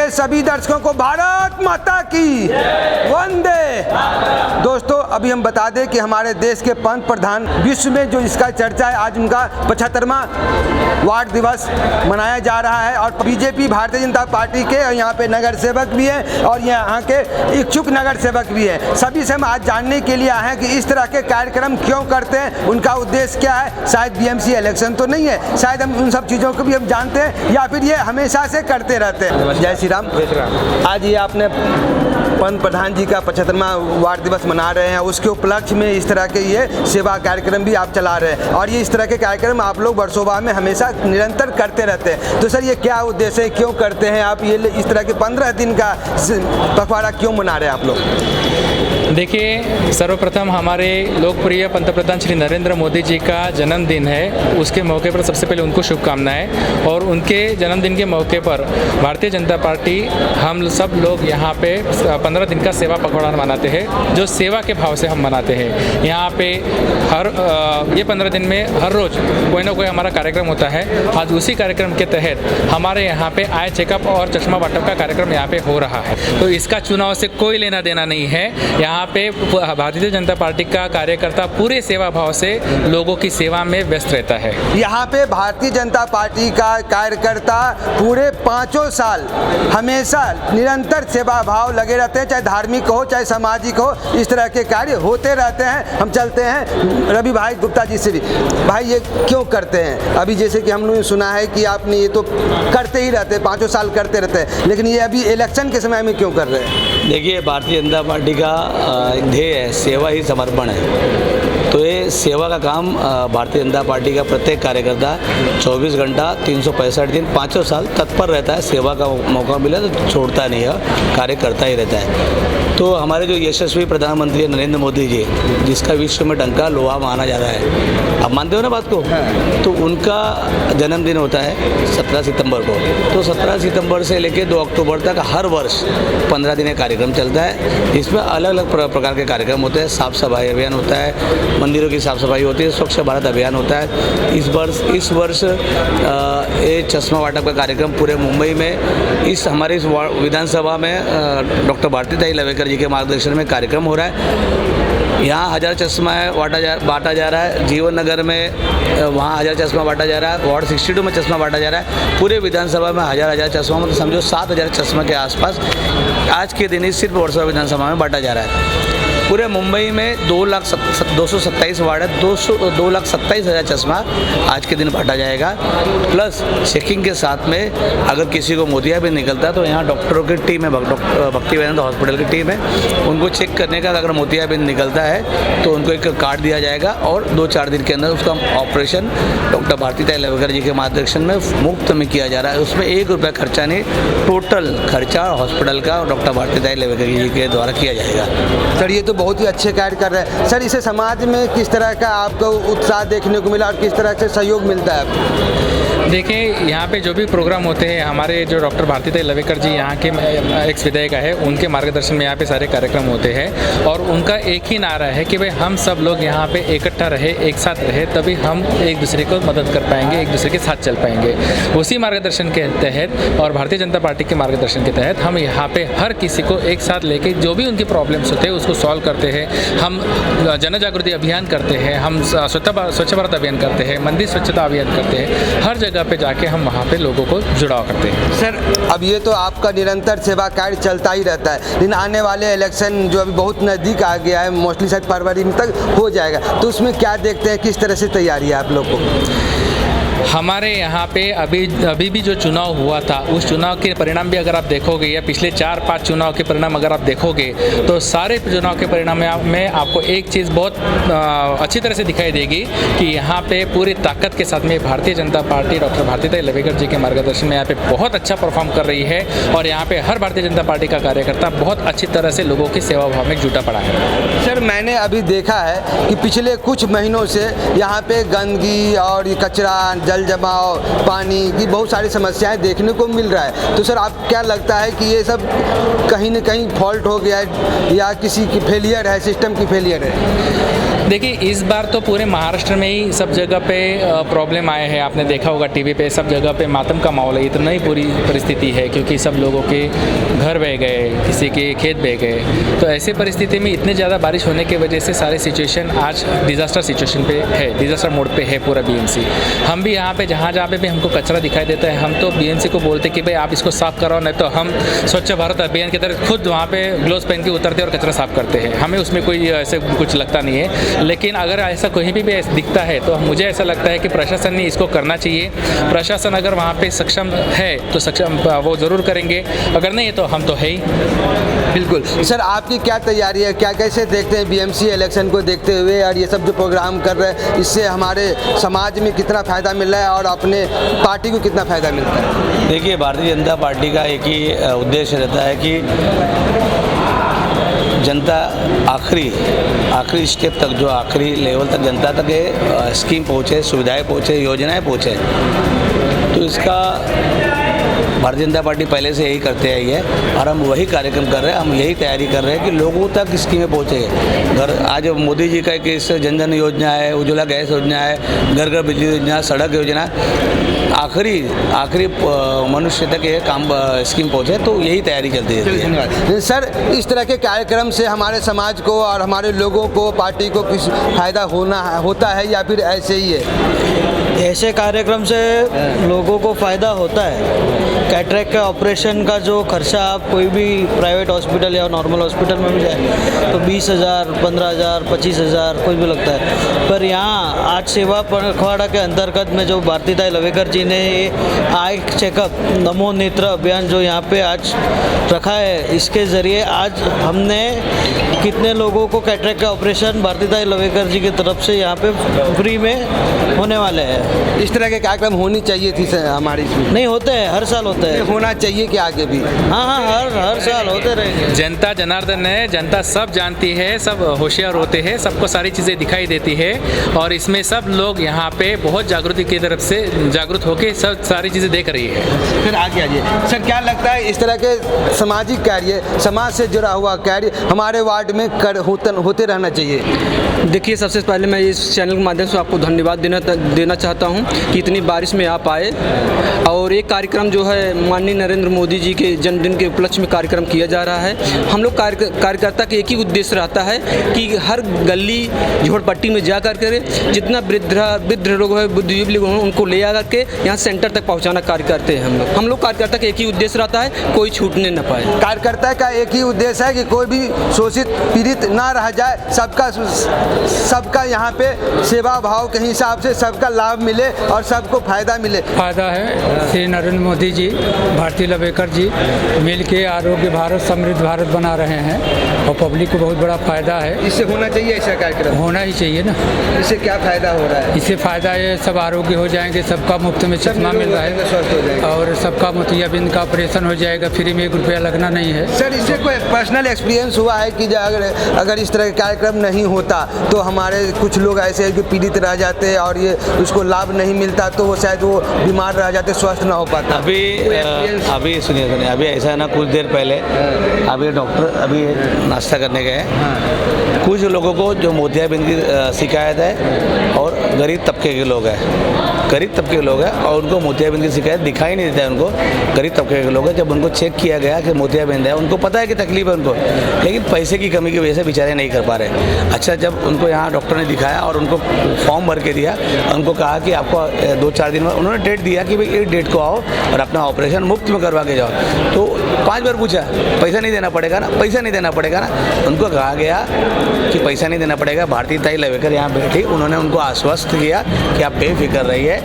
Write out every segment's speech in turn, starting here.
के सभी दर्शकों को भारत माता की वंदे। दोस्तों, अभी हम बता दें कि हमारे देश के पंत प्रधान विश्व में जो इसका चर्चा है, आज उनका 75वां वार्ड दिवस मनाया जा रहा है और बीजेपी भारतीय जनता पार्टी के यहाँ पे नगर सेवक भी हैं और यहाँ के इच्छुक नगर सेवक भी हैं। सभी से हम आज जानने के लिए आए हैं कि इस तरह के कार्यक्रम क्यों करते हैं, उनका उद्देश्य क्या है। शायद बीएमसी इलेक्शन तो नहीं है, शायद हम उन सब चीज़ों को भी हम जानते हैं या फिर ये हमेशा से करते रहते हैं। जय श्री राम। आज ये आपने पंत प्रधान जी का 75वां वार्ड दिवस मना रहे हैं, उसके उपलक्ष्य में इस तरह के ये सेवा कार्यक्रम भी आप चला रहे हैं और ये इस तरह के कार्यक्रम आप लोग वर्षों में हमेशा निरंतर करते रहते हैं। तो सर, ये क्या उद्देश्य है, क्यों करते हैं आप ये इस तरह के 15 दिन का पखवाड़ा क्यों मना रहे हैं आप लोग? देखिए, सर्वप्रथम हमारे लोकप्रिय पंतप्रधान श्री नरेंद्र मोदी जी का जन्मदिन है। उसके मौके पर सबसे पहले उनको शुभकामनाएं और उनके जन्मदिन के मौके पर भारतीय जनता पार्टी हम सब लोग यहाँ पे 15 दिन का सेवा पखवाड़ा मनाते हैं, जो सेवा के भाव से हम मनाते हैं। यहाँ पे ये 15 दिन में हर रोज़ कोई ना कोई हमारा कार्यक्रम होता है। आज उसी कार्यक्रम के तहत हमारे यहाँ पे आई चेकअप और चश्मा बांटप का कार्यक्रम यहाँ पे हो रहा है। तो इसका चुनाव से कोई लेना देना नहीं है। यहाँ पे भारतीय जनता पार्टी का कार्यकर्ता पूरे सेवा भाव से लोगों की सेवा में व्यस्त रहता है। यहाँ पे भारतीय जनता पार्टी का कार्यकर्ता पूरे 5 साल हमेशा निरंतर सेवा भाव लगे रहते हैं, चाहे धार्मिक हो चाहे सामाजिक हो, इस तरह के कार्य होते रहते हैं। हम चलते हैं रवि भाई गुप्ता जी से भी। भाई, ये क्यों करते हैं? अभी जैसे कि हमने सुना है कि आपने ये तो करते ही रहते हैं, 5 साल करते रहते हैं, लेकिन ये अभी इलेक्शन के समय में क्यों कर रहे हैं? देखिए, भारतीय जनता पार्टी का ध्येय है सेवा ही समर्पण है। तो ये सेवा का काम भारतीय जनता पार्टी का प्रत्येक कार्यकर्ता 24 घंटा 365 दिन 5 साल तत्पर रहता है। सेवा का मौका मिला तो छोड़ता नहीं है, कार्य करता ही रहता है। तो हमारे जो यशस्वी प्रधानमंत्री नरेंद्र मोदी जी, जिसका विश्व में डंका लोहा माना जा रहा है, आप मानते हो ना बात को? तो उनका जन्मदिन होता है 17 सितंबर को। तो 17 सितंबर से लेकर 2 अक्टूबर तक हर वर्ष 15 दिन कार्यक्रम चलता है, जिसमें अलग अलग प्रकार के कार्यक्रम होते हैं। साफ सफाई अभियान होता है, मंदिरों की साफ सफाई होती है, स्वच्छ भारत अभियान होता है। इस वर्ष ये चश्मा बांटप का कार्यक्रम पूरे मुंबई में हमारे इस विधानसभा में डॉक्टर भारतीताई लवेकर जी के मार्गदर्शन में कार्यक्रम हो रहा है। यहाँ 1000 चश्मा बांटा जा रहा है। जीवन नगर में वहाँ 1000 चश्मा बांटा जा रहा है। वार्ड 62 में चश्मा बांटा जा रहा है। पूरे विधानसभा में 1000 चश्मा, मतलब समझो 7000 चश्मा के आसपास आज के दिन ही सिर्फ वर्षा विधानसभा में बांटा जा रहा है। पूरे मुंबई में 227 वार्ड है, 2,27,000 चश्मा आज के दिन बांटा जाएगा। प्लस चेकिंग के साथ में अगर किसी को मोतियाबिंद निकलता है तो यहाँ डॉक्टरों की टीम है, भक्तिवेदांत हॉस्पिटल की टीम है, उनको चेक करने का। अगर मोतियाबिंद निकलता है तो उनको एक कार्ड दिया जाएगा और 2-4 दिन के अंदर उसका ऑपरेशन डॉक्टर भारतीताई लवेकर जी के मार्गदर्शन में मुफ्त में किया जा रहा है। उसमें 1 रुपया खर्चा नहीं, टोटल खर्चा हॉस्पिटल का डॉक्टर भारतीताई लवेकर जी के द्वारा किया जाएगा। सर, ये तो बहुत ही अच्छे कार्य कर रहे हैं। सर, इसे समाज में किस तरह का आपको उत्साह देखने को मिला और किस तरह से सहयोग मिलता है आपको? देखिए, यहाँ पे जो भी प्रोग्राम होते हैं, हमारे जो डॉक्टर भारतीताई लवेकर जी यहाँ के एक्स विधायिका है, उनके मार्गदर्शन में यहाँ पे सारे कार्यक्रम होते हैं और उनका एक ही नारा है कि भाई हम सब लोग यहाँ पे इकट्ठा रहे, एक साथ रहे, तभी हम एक दूसरे को मदद कर पाएंगे, एक दूसरे के साथ चल पाएंगे। उसी मार्गदर्शन के तहत और भारतीय जनता पार्टी के मार्गदर्शन के तहत हम यहाँ पे हर किसी को एक साथ लेके जो भी उनकी प्रॉब्लम्स होते हैं उसको सॉल्व करते हैं। हम जन जागृति अभियान करते हैं, हम स्वच्छ भारत अभियान करते हैं, मंदिर स्वच्छता अभियान करते हैं। हर जगह पे जाके हम वहाँ पे लोगों को जुड़ाव करते हैं। सर, अब ये तो आपका निरंतर सेवा कार्य चलता ही रहता है, लेकिन आने वाले इलेक्शन जो अभी बहुत नज़दीक आ गया है, मोस्टली शायद फरवरी तक हो जाएगा, तो उसमें क्या देखते हैं, किस तरह से तैयारी है आप लोग को? हमारे यहाँ पे अभी भी जो चुनाव हुआ था, उस चुनाव के परिणाम भी अगर आप देखोगे या पिछले 4-5 चुनाव के परिणाम अगर आप देखोगे तो सारे चुनाव के परिणाम में आपको एक चीज़ बहुत अच्छी तरह से दिखाई देगी कि यहाँ पे पूरी ताकत के साथ में भारतीय जनता पार्टी डॉक्टर भारतीताई लवेकर जी के मार्गदर्शन में यहाँ पे बहुत अच्छा परफॉर्म कर रही है और यहाँ पे हर भारतीय जनता पार्टी का कार्यकर्ता बहुत अच्छी तरह से लोगों की सेवा भाव में जुटा पड़ा है। सर, मैंने अभी देखा है कि पिछले कुछ महीनों से यहाँ पे गंदगी और कचरा जल जमाव, पानी की बहुत सारी समस्याएं देखने को मिल रहा है। तो सर आप क्या लगता है कि ये सब कहीं न कहीं फॉल्ट हो गया है या किसी की फेलियर है, सिस्टम की फेलियर है? देखिए, इस बार तो पूरे महाराष्ट्र में ही सब जगह पे प्रॉब्लम आए हैं। आपने देखा होगा टीवी पे, सब जगह पे मातम का माहौल है। इतना ही पूरी परिस्थिति है क्योंकि सब लोगों के घर बह गए, किसी के खेत बह गए। तो ऐसे परिस्थिति में इतने ज़्यादा बारिश होने की वजह से सारे सिचुएशन आज डिज़ास्टर सिचुएशन पे है, डिज़ास्टर मोड पे है पूरा बीएमसी। हम भी यहाँ पे जहाँ पे भी हमको कचरा दिखाई देता है, हम तो बीएमसी को बोलते कि भाई आप इसको साफ़ कराओ, नहीं तो हम स्वच्छ भारत अभियान की तरह खुद वहाँ पे ग्लोव्स पहन के उतरते और कचरा साफ़ करते हैं। हमें उसमें कोई ऐसे कुछ लगता नहीं है। लेकिन अगर ऐसा कहीं भी ऐसा दिखता है तो मुझे ऐसा लगता है कि प्रशासन ने इसको करना चाहिए। प्रशासन अगर वहाँ पे सक्षम है तो सक्षम वो ज़रूर करेंगे, अगर नहीं है तो हम तो है ही। बिल्कुल सर, आपकी क्या तैयारी है, क्या कैसे देखते हैं बीएमसी इलेक्शन को देखते हुए, और ये सब जो प्रोग्राम कर रहे हैं इससे हमारे समाज में कितना फ़ायदा मिल रहा है और अपने पार्टी को कितना फ़ायदा मिलता है? देखिए, भारतीय जनता पार्टी का एक ही उद्देश्य रहता है कि जनता आखिरी स्टेप तक, जो आखिरी लेवल तक जनता तक ये स्कीम पहुँचे, सुविधाएं पहुँचे, योजनाएं पहुँचे। तो इसका भारतीय जनता पार्टी पहले से यही करते आई है और हम वही कार्यक्रम कर रहे हैं। हम यही तैयारी कर रहे हैं कि लोगों तक स्कीमें पहुँचे। घर आज मोदी जी का एक जन धन योजना है, उज्ज्वला गैस योजना है, घर घर बिजली योजना, सड़क योजना, आखिरी मनुष्य तक ये काम स्कीम पहुँचे। तो यही तैयारी चलती है। धन्यवाद सर। इस तरह के कार्यक्रम से हमारे समाज को और हमारे लोगों को, पार्टी को कुछ फ़ायदा होता है या फिर ऐसे ही है? ऐसे कार्यक्रम से लोगों को फ़ायदा होता है। कैटरेक्ट के ऑपरेशन का जो खर्चा आप कोई भी प्राइवेट हॉस्पिटल या नॉर्मल हॉस्पिटल में भी जाए तो 20,000, 15,000, 25,000 कोई भी लगता है। पर यहाँ आज सेवा पखवाड़ा के अंतर्गत में जो भारतीताई लवेकर जी ने ये आई चेकअप नमो नेत्र अभियान जो यहाँ पे आज रखा है, इसके ज़रिए आज हमने कितने लोगों को कैटरेक्ट का ऑपरेशन भारतीताई लवेकर जी की तरफ से यहाँ पे फ्री में होने वाले हैं। इस तरह के कार्यक्रम होनी चाहिए थी सर हमारी इसमें? नहीं होते हैं, हर साल होते हैं। होना चाहिए कि आगे भी? हाँ, हर साल होते रहेंगे। जनता जनार्दन है, जनता सब जानती है, सब होशियार होते हैं, सबको सारी चीज़ें दिखाई देती है और इसमें सब लोग यहाँ पे बहुत जागृति की तरफ से जागरूक होकर सब सारी चीज़ें देख रही है। फिर आगे आइए सर, क्या लगता है इस तरह के सामाजिक कार्य, समाज से जुड़ा हुआ कार्य हमारे वार्ड में होते रहना चाहिए? देखिए, सबसे पहले मैं इस चैनल के माध्यम से आपको धन्यवाद देना चाहता हूं कि इतनी बारिश में आप आए और एक कार्यक्रम जो है माननीय नरेंद्र मोदी जी के जन्मदिन के उपलक्ष्य में कार्यक्रम किया जा रहा है। हम लोग कार्यकर्ता का एक ही उद्देश्य रहता है कि हर गली झोपड़पट्टी में जा कर के जितना वृद्ध लोग हैं, बुद्धिजीवी लोग हैं, उनको ले आकर के यहाँ सेंटर तक पहुँचाना कार्य करते हैं। हम लोग कार्यकर्ता का एक ही उद्देश्य रहता है, कोई छूटने न पाए। कार्यकर्ता का एक ही उद्देश्य है कि कोई भी शोषित पीड़ित ना रह जाए, सबका यहाँ पे सेवा भाव के हिसाब से सबका लाभ मिले और सबको फायदा मिले। फायदा है। श्री नरेंद्र मोदी जी, भारतीय लवेकर जी मिल के आरोग्य भारत, समृद्ध भारत बना रहे हैं और पब्लिक को बहुत बड़ा फायदा है। इससे होना चाहिए, ऐसा कार्यक्रम होना ही चाहिए ना। इससे क्या फायदा हो रहा है? इससे फायदा ये सब आरोग्य हो जाएंगे, सबका मुफ्त में चश्मा मिल रहा है, स्वस्थ हो जाएगा और सबका मोतियाबिंद का ऑपरेशन हो जाएगा, फ्री में 1 रुपया लगना नहीं है। सर, इससे कोई पर्सनल एक्सपीरियंस हुआ है कि अगर इस तरह का कार्यक्रम नहीं होता तो हमारे कुछ लोग ऐसे हैं कि पीड़ित रह जाते हैं और ये उसको लाभ नहीं मिलता तो वो शायद वो बीमार रह जाते, स्वस्थ ना हो पाता? अभी सुनिए, अभी ऐसा है ना, कुछ देर पहले अभी डॉक्टर अभी नाश्ता करने गए। कुछ लोगों को जो मोतियाबिंद की शिकायत है और गरीब तबके के लोग हैं और उनको मोतियाबिंद की शिकायत दिखाई नहीं देता है। उनको गरीब तबके के लोग हैं, जब उनको चेक किया गया कि मोतियाबिंद है, उनको पता है कि तकलीफ है उनको, लेकिन पैसे की कमी की वजह से बेचारे नहीं कर पा रहे। अच्छा, जब उनको यहाँ डॉक्टर ने दिखाया और उनको फॉर्म भर के दिया, उनको कहा कि आपको 2-4 दिन में, उन्होंने डेट दिया कि भाई एक डेट को आओ और अपना ऑपरेशन मुफ्त में करवा के जाओ। तो 5 बार पूछा, पैसा नहीं देना पड़ेगा ना, पैसा नहीं देना पड़ेगा ना। उनको कहा गया कि पैसा नहीं देना पड़ेगा। भारतीताई लवेकर यहाँ बैठी, उन्होंने उनको आश्वस्त किया कि आप बेफिक्र रहिए,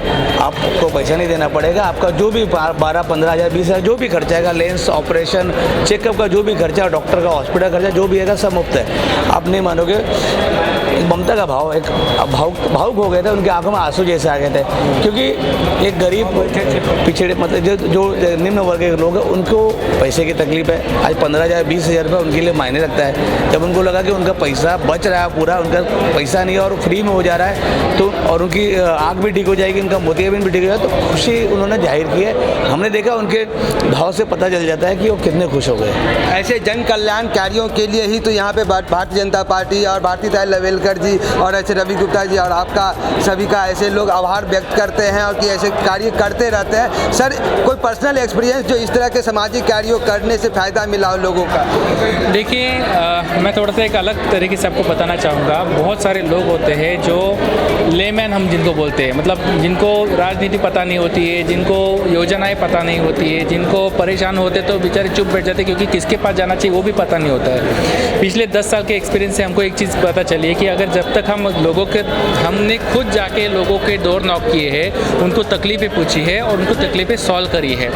आपको पैसा नहीं देना पड़ेगा। आपका जो भी 12-15 हज़ार 20 हज़ार जो भी खर्चा आएगा, लेंस ऑपरेशन, चेकअप का जो भी खर्चा, डॉक्टर का हॉस्पिटल खर्चा जो भी आएगा, सब मुफ्त है। आप नहीं मानोगे, एक ममता का भाव, एक भावुक हो गए थे, उनकी आंखों में आंसू जैसे आ गए थे, क्योंकि एक गरीब पिछड़े मतलब जो निम्न वर्ग के लोग हैं उनको पैसे की तकलीफ है। आज 15,000 20,000 रुपये उनके लिए मायने रखता है। जब उनको लगा कि उनका पैसा बच रहा है, पूरा उनका पैसा नहीं है और फ्री में हो जा रहा है, तो और उनकी आँख भी ठीक हो जाएगी, उनका मोतियाबिंद भी ठीक हो जाएगा, तो खुशी उन्होंने जाहिर की है। हमने देखा उनके भाव से पता चल जाता है कि वो कितने खुश हो गए। ऐसे जन कल्याण कार्यों के लिए ही तो यहाँ पे भारतीय जनता पार्टी और भारती ताई लवेलकर जी और ऐसे रवि गुप्ता जी और आपका सभी का ऐसे लोग आभार व्यक्त करते हैं और कि ऐसे कार्य करते रहते हैं। सर, कोई पर्सनल एक्सपीरियंस जो इस तरह के सामाजिक कार्यों करने से फ़ायदा मिला हो लोगों का? देखिए, मैं थोड़ा सा एक अलग तरीके से आपको बताना चाहूँगा। बहुत सारे लोग होते हैं जो लेमैन हम जिनको बोलते हैं, मतलब जिनको राजनीति पता नहीं होती है, जिनको योजनाएं पता नहीं होती है, जिनको परेशान होते तो बेचारे चुप बैठ जाते क्योंकि किसके पास जाना चाहिए वो भी पता नहीं होता है। पिछले 10 साल के एक्सपीरियंस से हमको एक चीज़ पता चली है कि अगर जब तक हमने खुद जाके लोगों के डोर नॉक किए हैं, उनको तकलीफ़ें पूछी है और उनको तकलीफ़ें सॉल्व करी है,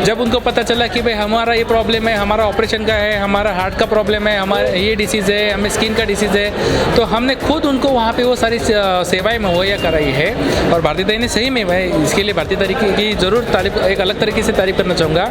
जब उनको पता चला कि भाई हमारा ये प्रॉब्लम है, हमारा ऑपरेशन का है, हमारा हार्ट का प्रॉब्लम है, हमारा ये डिसीज़ है, हमें स्किन का डिसीज़ है, तो हमने खुद उनको वहाँ पे वो सारी सेवाएं मुहैया कराई है। और भारतीय ताई ने सही में, मैं इसके लिए भारतीय ताई की ज़रूर तारीफ, एक अलग तरीके से तारीफ करना चाहूँगा।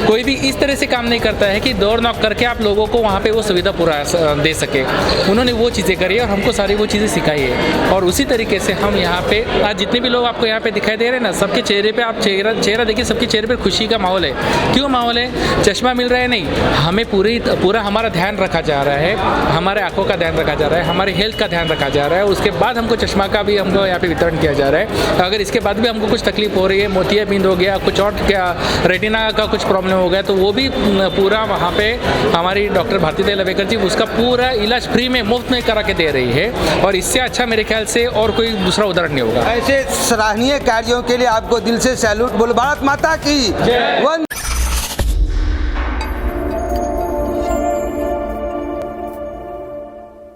कोई भी इस तरह से काम नहीं करता है कि डोर नॉक करके आप लोगों को वहाँ पे वो सुविधा पूरा दे सके। उन्होंने वो चीज़ें करी और हमको सारी वो चीज़ें सिखाई है। और उसी तरीके से हम यहाँ पे आज जितने भी लोग आपको यहाँ पे दिखाई दे रहे हैं ना, सबके चेहरे पे आप चेहरा देखिए, सबके चेहरे पे खुशी का माहौल है। क्यों माहौल है? चश्मा मिल रहा है नहीं, हमें पूरा हमारा ध्यान रखा जा रहा है, हमारे आंखों का ध्यान रखा जा रहा है, हमारी हेल्थ का ध्यान रखा जा रहा है। उसके बाद हमको चश्मा का भी हमको यहाँ पे वितरण किया जा रहा है। अगर इसके बाद भी हमको कुछ तकलीफ हो रही है, मोतियाबिंद हो गया, कुछ और क्या रेटिना का कुछ प्रॉब्लम हो गया, तो वो भी पूरा वहाँ पे हमारी डॉक्टर भारती ताई लवेकर जी उसका पूरा इलाज फ्री में मुफ्त में करा के दे रही है। और इससे अच्छा मेरे ख्याल से और कोई दूसरा उदाहरण नहीं होगा। ऐसे सराहनीय कार्यों के लिए आपको दिल से सैल्यूट। बोलो भारत माता की जय।